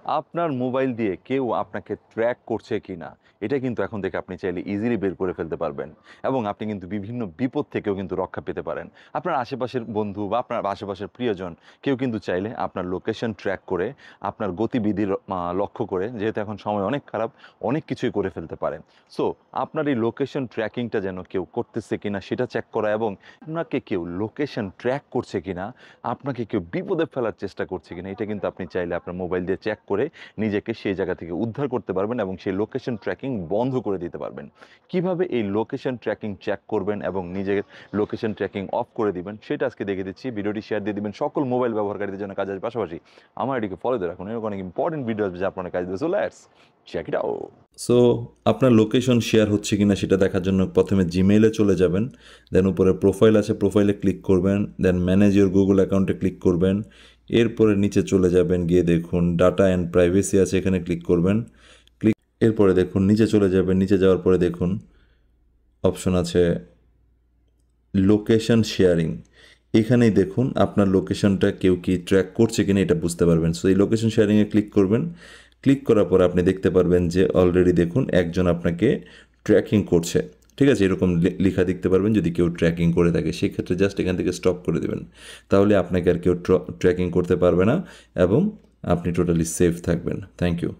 আপনার মোবাইল দিয়ে কেউ আপনাকে ট্র্যাক করছে কিনা এটা কিন্তু এখন থেকে আপনি চাইলে ইজিলি বের করে ফেলতে পারবেন এবং আপনি কিন্তু বিভিন্ন বিপদ থেকেও কিন্তু রক্ষা পেতে পারেন। আপনার আশেপাশের বন্ধু বা আপনার আশেপাশের প্রিয়জন কেউ কিন্তু চাইলে আপনার লোকেশন ট্র্যাক করে আপনার গতিবিধি লক্ষ্য করে, যেহেতু এখন সময় অনেক খারাপ, অনেক কিছুই করে ফেলতে পারেন। সো আপনার এই লোকেশন ট্র্যাকিংটা যেন কেউ করতেছে কিনা সেটা চেক করা, এবং আপনাকে কেউ লোকেশন ট্র্যাক করছে কিনা, আপনাকে কেউ বিপদে ফেলার চেষ্টা করছে কিনা, এটা কিন্তু আপনি চাইলে আপনার মোবাইল দিয়ে চেক করে নিজেকে সেই জায়গা থেকে উদ্ধার করতে পারবেন এবং সেই লোকেশন ট্র্যাকিং বন্ধ করে দিতে পারবেন। কিভাবে এই লোকেশন ট্র্যাকিং চেক করবেন এবং নিজের লোকেশন ট্র্যাকিং অফ করে দিবেন সেটা আজকে দেখে দিচ্ছি। ভিডিওটি শেয়ার দিয়ে দিবেন সকল মোবাইল ব্যবহারকারীদের জন্য কাজের পাশাপাশি আমার এটিকে ফলো দিয়ে রাখুন, এরকম অনেক ইম্পর্টেন্ট ভিডিও আসবে যা আপনার কাজ দেবে। So let's check it out. So আপনার লোকেশন শেয়ার হচ্ছে কিনা সেটা দেখার জন্য প্রথমে জিমেইলে চলে যাবেন, দেন উপরে প্রোফাইল আছে, প্রোফাইলে ক্লিক করবেন, দেন ম্যানেজ ইওর গুগল অ্যাকাউন্টে ক্লিক করবেন, এরপরে নিচে চলে যাবেন, গিয়ে দেখুন ডাটা অ্যান্ড প্রাইভেসি আছে, এখানে ক্লিক করবেন। এরপরে দেখুন নিচে চলে যাবেন, নিচে যাওয়ার পরে দেখুন অপশন আছে লোকেশন শেয়ারিং। এখানেই দেখুন আপনার লোকেশনটা কেউ কি ট্র্যাক করছে কিনা এটা বুঝতে পারবেন। সো এই লোকেশন শেয়ারিংয়ে ক্লিক করবেন। ক্লিক করার পর আপনি দেখতে পারবেন যে অলরেডি দেখুন একজন আপনাকে ট্র্যাকিং করছে। ঠিক আছে, এরকম লেখা দেখতে পারবেন যদি কেউ ট্র্যাকিং করে থাকে। সেক্ষেত্রে জাস্ট এখান থেকে স্টপ করে দেবেন, তাহলে আপনাকে আর কেউ ট্র্যাকিং করতে পারবে না এবং আপনি টোটালি সেফ থাকবেন। Thank you.